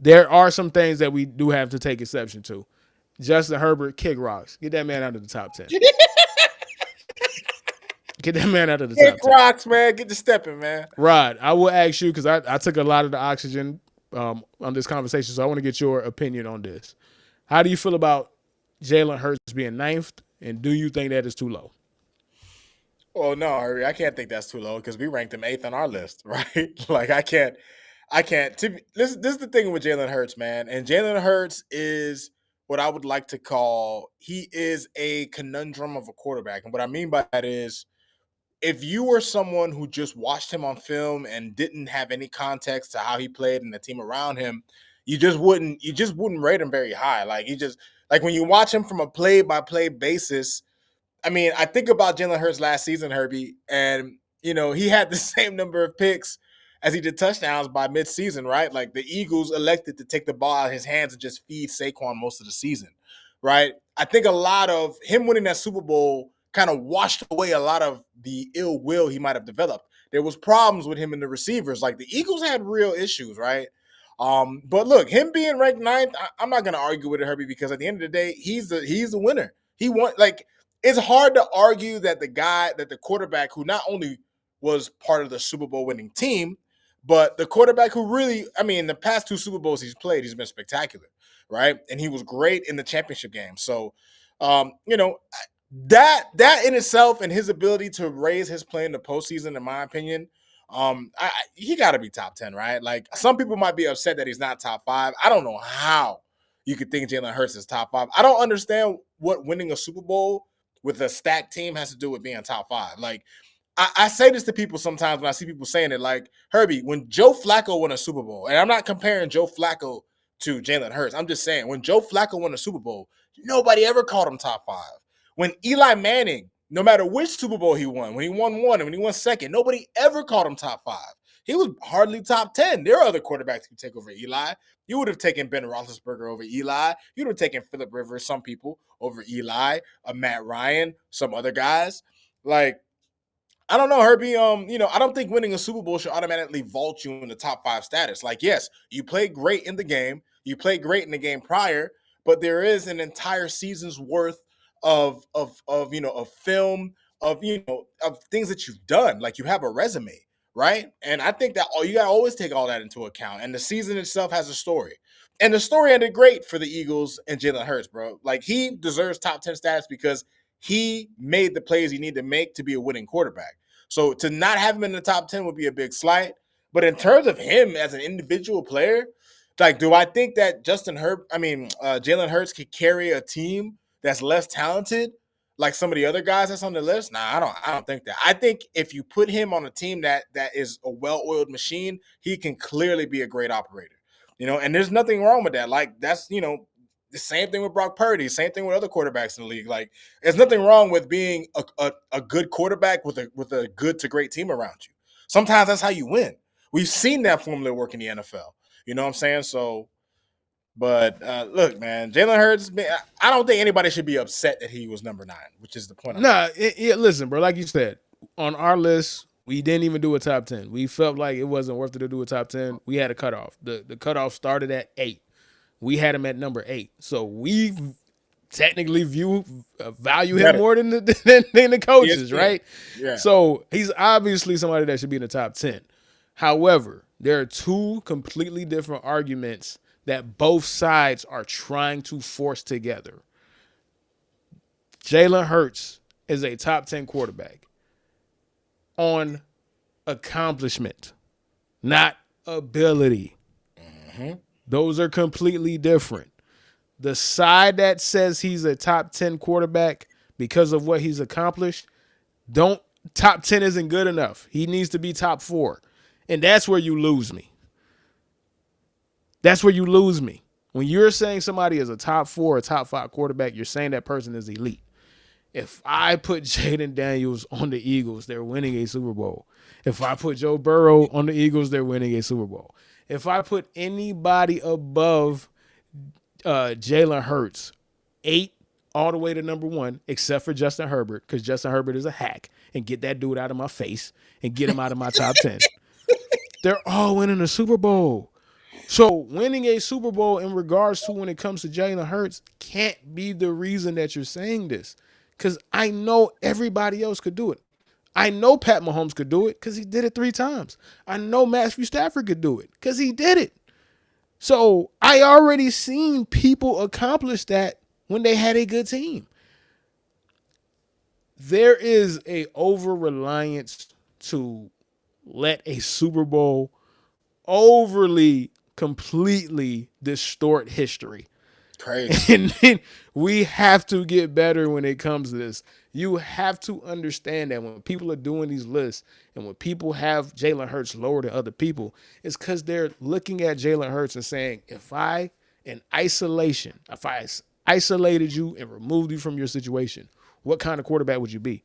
there are some things that we do have to take exception to. Justin Herbert, kick rocks. Get that man out of the top 10. Get that man out of the Kick top 10. rocks, man. Get to stepping, man. Rod, I will ask you because I took a lot of the oxygen on this conversation, so I want to get your opinion on this. How do you feel about Jalen Hurts being ninth, and do you think that is too low? Well, no, Harry, I can't think that's too low because we ranked him eighth on our list, right? Like I can't. This is the thing with Jalen Hurts, man, and Jalen Hurts is what I would like to call he is a conundrum of a quarterback, and what I mean by that is if you were someone who just watched him on film and didn't have any context to how he played and the team around him, you just wouldn't rate him very high. Like you just like when you watch him from a play by play basis. I mean, I think about Jalen Hurts last season, Herbie, and he had the same number of picks as he did touchdowns by midseason, right? Like the Eagles elected to take the ball out of his hands and just feed Saquon most of the season, right? I think a lot of him winning that Super Bowl kind of washed away a lot of the ill will he might have developed. There was problems with him and the receivers. Like the Eagles had real issues, right? But look, him being ranked ninth, I'm not gonna argue with it, Herbie, because at the end of the day, he's the winner. He won. Like it's hard to argue that the quarterback who not only was part of the Super Bowl winning team, but the quarterback who really, I mean, the past two Super Bowls he's played, he's been spectacular, right? And he was great in the championship game. So, um, you know, that in itself and his ability to raise his play in the postseason, in my opinion, he got to be top 10, right? Like some people might be upset that he's not top five. I don't know how you could think Jalen Hurts is top five. I don't understand what winning a Super Bowl with a stacked team has to do with being top five. Like I say this to people sometimes when I see people saying it, like Herbie, when Joe Flacco won a Super Bowl, and I'm not comparing Joe Flacco to Jalen Hurts. I'm just saying when Joe Flacco won a Super Bowl, nobody ever called him top five. When Eli Manning, no matter which Super Bowl he won, when he won one and when he won second, nobody ever called him top five. He was hardly top 10. There are other quarterbacks who take over Eli. You would have taken Ben Roethlisberger over Eli. You would have taken Phillip Rivers, some people, over Eli, Matt Ryan, some other guys. Like, I don't know, Herbie. I don't think winning a Super Bowl should automatically vault you in the top five status. Like, yes, you played great in the game, you played great in the game prior, but there is an entire season's worth of film of things that you've done. Like you have a resume, right? And I think that you got to always take all that into account. And the season itself has a story, and the story ended great for the Eagles and Jalen Hurts, bro. Like he deserves top 10 status because he made the plays he needed to make to be a winning quarterback. So to not have him in the top 10 would be a big slight. But in terms of him as an individual player, like, do I think that Jalen Hurts could carry a team that's less talented, like some of the other guys that's on the list? Nah, I don't think that. I think if you put him on a team that is a well-oiled machine, he can clearly be a great operator. And there's nothing wrong with that. Like that's the same thing with Brock Purdy, same thing with other quarterbacks in the league. Like, there's nothing wrong with being a good quarterback with a good to great team around you. Sometimes that's how you win. We've seen that formula work in the NFL. You know what I'm saying? So, but look, man, Jalen Hurts, I don't think anybody should be upset that he was number 9, which is the point I'm trying Nah, to make. listen, bro. Like you said, on our list, we didn't even do a top 10. We felt like it wasn't worth it to do a top 10. We had a cutoff. The cutoff started at 8. We had him at number 8. So we technically value him Better. more than the coaches, ESPN. right? Yeah. So he's obviously somebody that should be in the top 10. However, there are two completely different arguments that both sides are trying to force together. Jalen Hurts is a top 10 quarterback on accomplishment, not ability. Mm-hmm. Those are completely different. The side that says he's a top 10 quarterback because of what he's accomplished, don't top 10 isn't good enough. He needs to be top 4. And that's where you lose me. That's where you lose me. When you're saying somebody is a top 4 or top 5 quarterback, you're saying that person is elite. If I put Jaden Daniels on the Eagles, they're winning a Super Bowl. If I put Joe Burrow on the Eagles, they're winning a Super Bowl. If I put anybody above Jalen Hurts, 8 all the way to number 1, except for Justin Herbert, because Justin Herbert is a hack, and get that dude out of my face and get him out of my top 10. They're all winning a Super Bowl. So winning a Super Bowl in regards to when it comes to Jalen Hurts can't be the reason that you're saying this. Because I know everybody else could do it. I know Pat Mahomes could do it because he did it 3 times. I know Matthew Stafford could do it because he did it. So I already seen people accomplish that when they had a good team. There is a over reliance to let a Super Bowl overly completely distort history. Crazy. And then we have to get better when it comes to this. You have to understand that when people are doing these lists and when people have Jalen Hurts lower than other people, it's because they're looking at Jalen Hurts and saying, if I, in isolation, if I isolated you and removed you from your situation, what kind of quarterback would you be?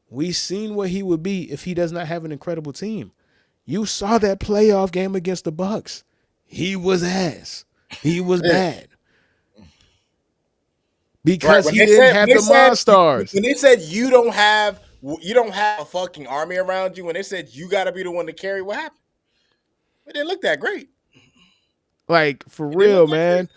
We seen what he would be if he does not have an incredible team. You saw that playoff game against the Bucks. He was ass. He was Yeah. bad Right. because When he they didn't said when have they the said Monstars. when they said you don't have a fucking army around you, when they said you got to be the one to carry, what happened? It didn't look that great. Like, for It didn't look real, that great. man.